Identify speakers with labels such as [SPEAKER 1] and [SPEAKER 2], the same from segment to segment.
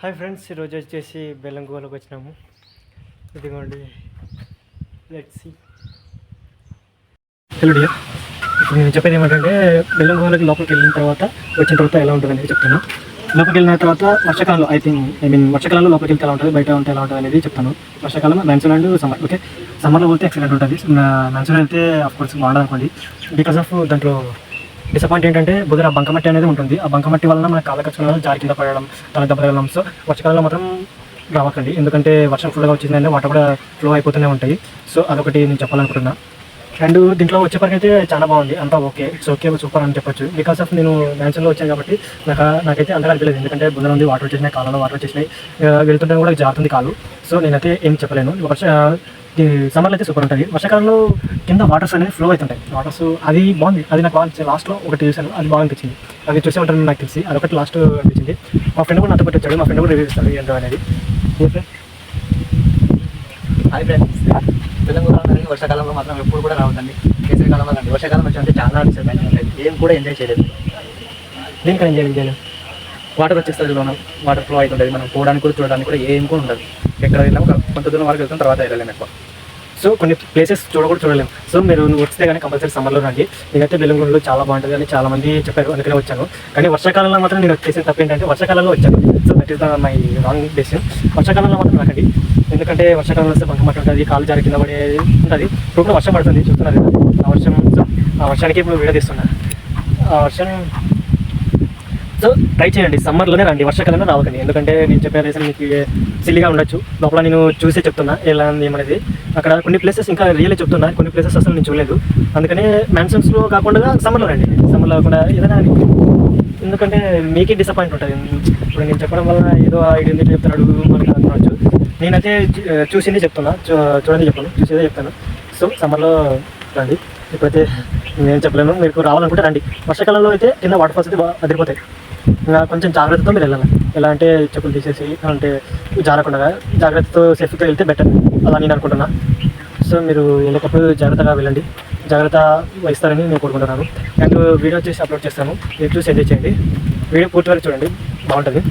[SPEAKER 1] Hi friends, ఈరోజు వచ్చేసి బెల్లంకొండకి వచ్చినాము. ఇదిగోండి, లెట్స్ సీ. హలో డియర్, ఇప్పుడు నేను చెప్పేది ఏమంటే బెల్లంకొండకి లోపలికి వచ్చిన తర్వాత ఎలా ఉంటుందని చెప్తాను. లోపలికి వెళ్ళిన తర్వాత వర్షాకాలంలో వర్షాకాలంలో లోపలికి వెళ్తే ఎలా ఉంటుంది, బయట ఉంటే ఎలా ఉంటుంది అనేది చెప్తాను. వర్షాకాలం మాన్సూన్ అండ్ సమ్మర్. ఓకే, సమ్మర్లో పోతే ఎక్సలెంట్ ఉంటుంది. మాన్సూన్ అయితే ఆఫ్కోర్స్ బాగుండదు అనుకోండి. బికాస్ ఆఫ్ దాంట్లో డిసప్పాయింట్ ఏంటంటే బుధర బంకమట్టి అనేది ఉంటుంది. ఆ బంకమట్టి వలన మన కాళ్ళ కచ్చుకున్న జారి కింద పడడం, తల దెబ్బ తగలడం. సో వర్షాకాలంలో మాత్రం రావకండి, ఎందుకంటే వర్షం ఫుల్గా వచ్చిందంటే వాటర్ కూడా ఫ్లో అయిపోతూనే ఉంటాయి. సో అదొకటి నేను చెప్పాలనుకుంటున్నా. అండ్ దీంట్లో వచ్చేప్పటికి అయితే చాలా బాగుంది, అంతా ఓకే, ఇట్స్ ఓకే, సూపర్ అని చెప్పొచ్చు. బికాస్ ఆఫ్ నేను మ్యాన్సన్లో వచ్చాను కాబట్టి నాకైతే అంతగా అనిపించలేదు, ఎందుకంటే బుధన ఉంది, వాటర్ వచ్చేసినాయి, కాలంలో వాటర్ వచ్చేసినాయి, వెళ్తుంటే కూడా జారుతుంది కాలు. సో నేనైతే ఏం చెప్పలేను. సమ్మర్లో అయితే సూపర్ ఉంటుంది. వర్షాకాలంలో కింద వాటర్స్ అనేది ఫ్లో అవుతుంటాయి. వాటర్స్ అది బాగుంది, అది నాకు బాగా లాస్ట్లో ఒకటి చూసాను, అది బాగా అనిపించింది. అది చూసే ఉంటాను నాకు తెలిసి, అదొకటి లాస్ట్ అనిపించింది. మా ఫ్రెండ్ కూడా నాతో పెట్టి వచ్చాడు, మా ఫ్రెండ్ కూడా రివ్యూ ఇస్తాడు ఏంటో అనేది.
[SPEAKER 2] హాయ్ ఫ్రెండ్స్, తెలంగాణ అనేది వర్షాకాలంలో మాత్రం ఎప్పుడు కూడా రావద్దండి. వేసవికాలంలో రండి. వర్షాకాలం వచ్చి చాలా డిసప్పాయింట్ ఉంటుంది, ఏం కూడా ఎంజాయ్ చేయలేదు.
[SPEAKER 1] దీనికి ఎంజాయ్ చేయలేదు.
[SPEAKER 2] వాటర్ వచ్చేస్తుంది, మనం వాటర్ ఫ్లో అవుతుంటుంది, మనం పోవడానికి కూడా చూడడానికి కూడా ఏం కూడా ఉండదు. ఎక్కడ వెళ్ళాము కొంత దూరం వరకు వెళ్తాం, తర్వాత వెళ్ళలేము ఎక్కువ.
[SPEAKER 1] సో కొన్ని ప్లేసెస్ చూడలేము. సో మీరు వస్తే కానీ కంపల్సరీ సమ్మర్లో రండి. నేనైతే బెల్లంకొండలో చాలా బాగుంటుంది అని చాలా మంది చెప్పారు, అందుకనే వచ్చాను. కానీ వర్షాకాలంలో మాత్రం నేను చేసిన తప్పు ఏంటంటే వర్షాకాలంలో వచ్చాను. So that is the my wrong decision. వర్షాకాలంలో మాత్రం రాకండి, ఎందుకంటే వర్షాకాలంలో వస్తే బంకమట్టి ఉంటుంది, కాలు జారి కింద పడే ఉంటుంది. ఇప్పుడు కూడా వర్షం పడుతుంది, చూస్తున్నారు కదా ఆ వర్షం. సో ఆ వర్షానికి ఇప్పుడు వీడియో తీస్తున్నా. ఆ వర్షం సో ట్రై చేయండి, సమ్మర్లోనే రండి, వర్షాకాలంలో రావకండి. ఎందుకంటే నేను చెప్పే రీజన్ మీకు సిల్లీగా ఉండొచ్చు, లోపల నేను చూసే చెప్తున్నా ఎలా ఏమనేది. అక్కడ కొన్ని ప్లేసెస్ ఇంకా రియల్లీ చెప్తున్నా, కొన్ని ప్లేసెస్ అసలు నేను చూడలేదు. అందుకనే మ్యాన్సూన్స్లో కాకుండా సమ్మర్లో రండి. సమ్మర్లో కాకుండా ఏదైనా, ఎందుకంటే మీకే డిసప్పాయింట్ ఉంటుంది. ఇప్పుడు నేను చెప్పడం వల్ల ఏదో ఐడియా ఉంది చెప్తున్నాడు మనకి అనుకోవచ్చు. నేనైతే చూసిందే చెప్తున్నా, చూడండి చెప్పాను, చూసేదే చెప్తాను. సో సమ్మర్లో రండి. ఇప్పుడైతే నేను చెప్పలేను, మీకు రావాలనుకుంటే రండి. వర్షాకాలంలో అయితే కింద వాటర్ ఫాల్స్ అయితే అదిరిపోతాయి. ఇంకా కొంచెం జాగ్రత్తతో మీరు వెళ్ళాలి. ఎలా అంటే చెప్పులు తీసేసి, అంటే జారకుండా జాగ్రత్తతో సేఫ్టీతో వెళ్తే బెటర్, అలా నేను అనుకుంటున్నా. సో మీరు వెళ్ళేటప్పుడు జాగ్రత్తగా వెళ్ళండి, జాగ్రత్త వహిస్తారని నేను కోరుకుంటున్నాను. అండ్ వీడియో చేసి అప్లోడ్ చేస్తాను, మీరు చూసి ఎంజాయ్ చేయండి. వీడియో పూర్తి వరకు చూడండి, బాగుంటుంది,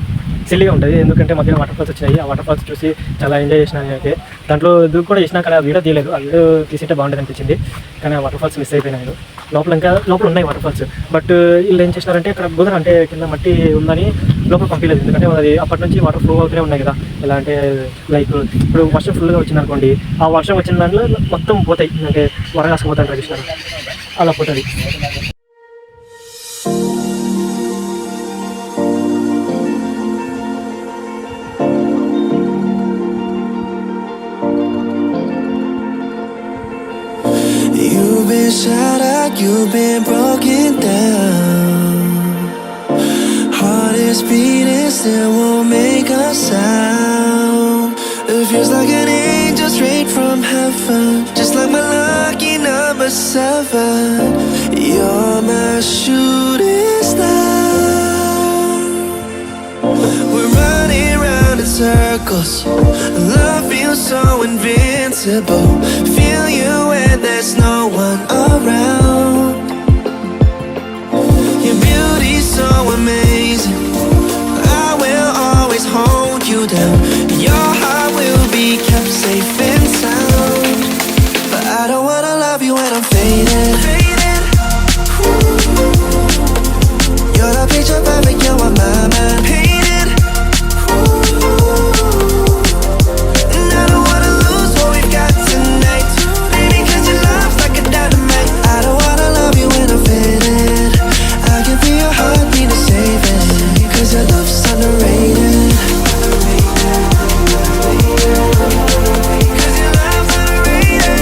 [SPEAKER 1] సిల్లీగా ఉంటుంది. ఎందుకంటే మధ్యలో వాటర్ ఫాల్స్ వచ్చినాయి, ఆ వాటర్ ఫాల్స్ చూసి చాలా ఎంజాయ్ చేసినాను. అయితే దాంట్లో దూకు కూడా చేసినా, కానీ ఆ వీడియో తీయలేదు. ఆ వీడియో తీసింటే బాగుంటుంది అనిపించింది, కానీ ఆ వాటర్ ఫాల్స్ మిస్ అయిపోయినా నేను. లోపల ఉన్నాయి వాటర్ ఫాల్స్, బట్ వీళ్ళు ఏం చేసినారంటే ఇక్కడ బుధన అంటే కింద మట్టి ఉందని లోపల పంపించలేదు. ఎందుకంటే అది అప్పటి నుంచి వాటర్ ఫ్లో అవుతూనే ఉన్నాయి కదా. ఎలా అంటే లైక్ ఇప్పుడు వర్షం ఫుల్గా వచ్చింది అనుకోండి, ఆ వర్షం వచ్చిన దాంట్లో మొత్తం పోతాయి, అంటే వరగాసుకుపోతాను ట్రెడిషనల్, అలా పోతుంది.
[SPEAKER 3] You've been shattered, you've been broken down. Heart is beating, still won't make a sound. It feels like an angel straight from heaven, just like my lucky number 7. You're my shooting star. We're running round in circles, love feels so invincible. Feel you when there's no one around. Your beauty's so amazing, I will always hold you down. Your heart will be kept safe and sound. But I don't wanna love you when I'm faded. You're the picture perfect, you're what my mind painted. And I don't wanna lose what we've got tonight, baby, 'cause your love's like a dynamite. I don't wanna love you when I'm faded. I can feel your heartbeat to save it, 'cause your love's underrated. 'Cause your love's underrated.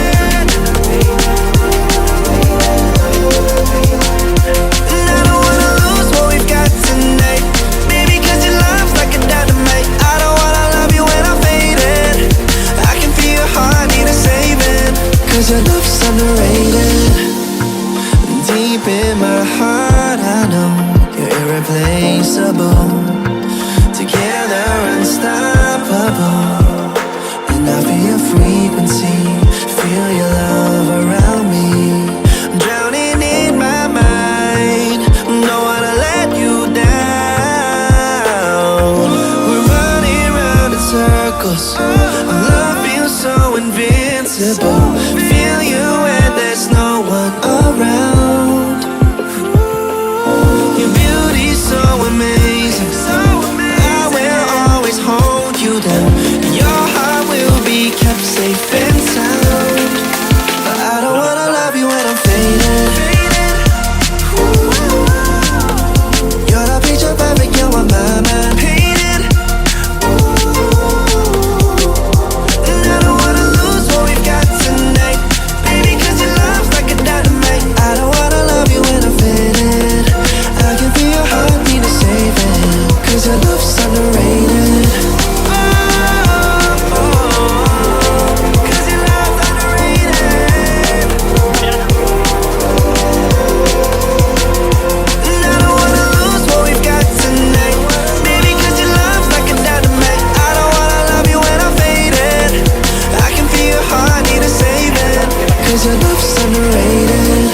[SPEAKER 3] And I don't wanna lose what we've got tonight, baby, 'cause your love's like a dynamite. I don't wanna love you when I'm faded. I can feel your heartbeat to save it, 'cause your love's underrated. Deep in my heart I know you're irreplaceable. Together circles. Love feels so invincible. Feel you when there's no one around. Your beauty's so amazing. I will always hold you down. Your heart will be kept safe and sound. But I don't wanna love you when I'm faded. You're the picture perfect, you're what my mind painted. And I don't wanna lose what we've got tonight, baby, 'cause your love's like a dynamite. I don't wanna love you when I'm faded. I can feel your heart need to save it, 'cause your love's underrated. Oh, 'cause your love's underrated. And I don't wanna lose what we've got tonight, baby, 'cause your love's like a dynamite. I don't wanna love you when I'm faded. I can feel your heart need to save it, 'cause your love's underrated.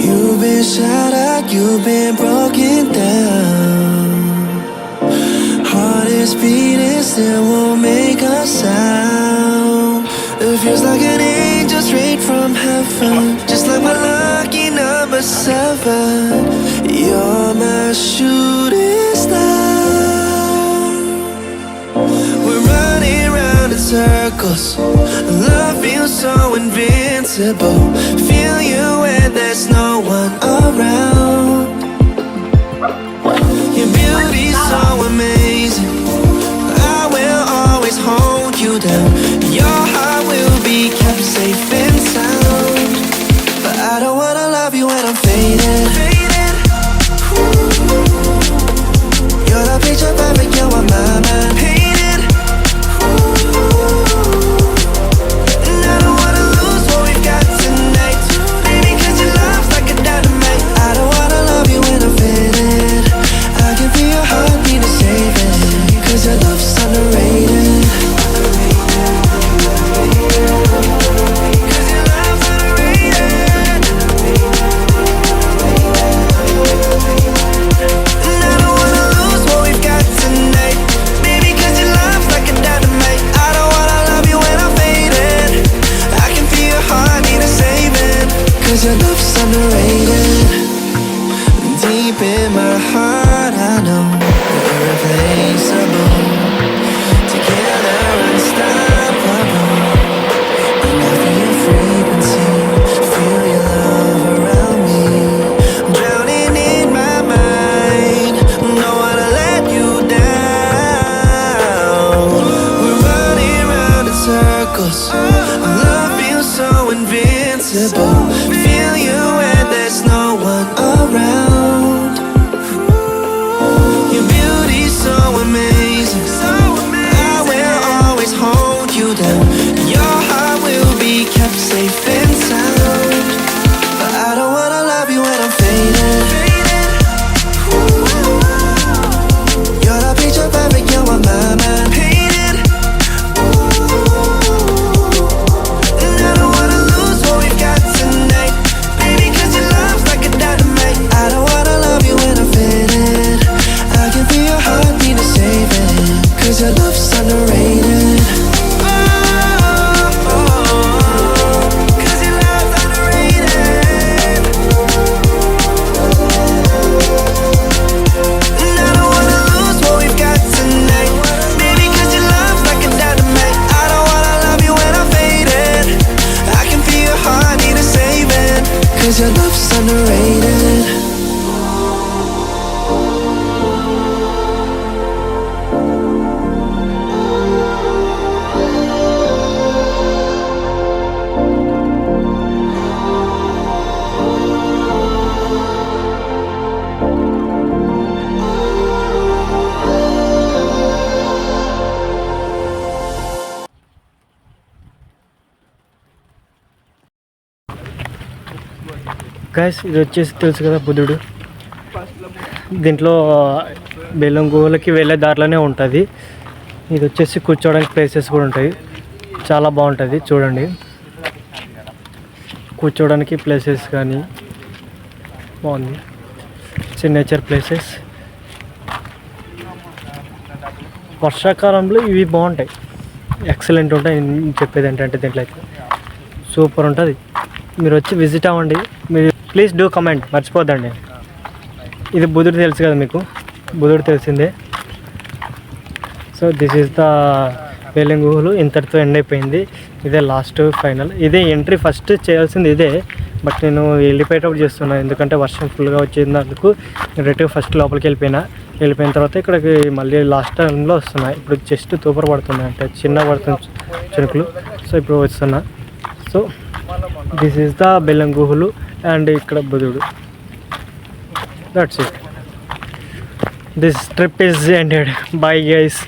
[SPEAKER 3] You've been shattered, you've been broken down. Heart is beating, still won't make a sound. It feels like an angel straight from heaven, just like my lucky number 7. You're my shooting star. We're running round in circles. Love feels so invincible. Feel you when there's no one around. Your beauty's so amazing. I will always hold you down. Your heart will be kept safe and sound. But I don't wanna love you when I'm faded. You're the picture perfect, you're what my mind painted. And I don't wanna lose what we've got tonight, baby, 'cause your love's like a dynamite. I don't wanna love you when I'm faded. I can feel your heart need to save it, 'cause your love's underrated. 'Cause your love's underrated. And I don't wanna lose what we've got tonight, baby, 'cause your love's like a dynamite. I don't wanna love you when I'm faded. I can feel your heart need a saving, 'cause your love's underrated. Deep in my heart I know we're irreplaceable. Together unstoppable. And I feel your frequency, feel your love around me. I'm drowning in my mind, don't wanna let you down. We're running round in circles. Our love feels so invincible. Feel you when there's no one around. Your beauty's so amazing.
[SPEAKER 1] Guys ఇది వచ్చేసి తెలుసు కదా బుద్ధుడు. దీంట్లో బెలూమ్ గుహలకి వెళ్ళే దారిలోనే ఉంటుంది. ఇది వచ్చేసి కూర్చోవడానికి ప్లేసెస్ కూడా ఉంటాయి. చాలా బాగుంటుంది చూడండి. కూర్చోవడానికి ప్లేసెస్ కానీ బాగుంది. Nature places. వర్షాకాలంలో ఇవి బాగుంటాయి, ఎక్సలెంట్ ఉంటాయి. చెప్పేది ఏంటంటే దీంట్లో అయితే సూపర్ ఉంటుంది. మీరు వచ్చి విజిట్ అవ్వండి. మీరు ప్లీజ్ డూ కమెంట్, మర్చిపోద్దండి. ఇది బుధుడు తెలుసు కదా మీకు, బుధుడు తెలిసిందే. So this is the Belum గుహలు. ఇంతటితో ఎండ్ అయిపోయింది. ఇదే లాస్ట్ ఫైనల్. ఇదే ఎంట్రీ ఫస్ట్ చేయాల్సింది ఇదే, బట్ నేను వెళ్ళిపోయేటప్పుడు చేస్తున్నాను ఎందుకంటే వర్షం ఫుల్గా వచ్చినందుకు డైరెక్ట్గా ఫస్ట్ లోపలికి వెళ్ళిపోయిన తర్వాత ఇక్కడికి మళ్ళీ లాస్ట్ టైంలో వస్తున్నాయి. ఇప్పుడు జస్ట్ తూపర పడుతున్నాయి, అంటే చిన్న పడుతుంది చినుకులు. సో ఇప్పుడు వస్తున్నా. So this is the Belum గుహలు అండ్ ఇక్కడ బుధుడు. That's it. This trip is ended. Bye guys.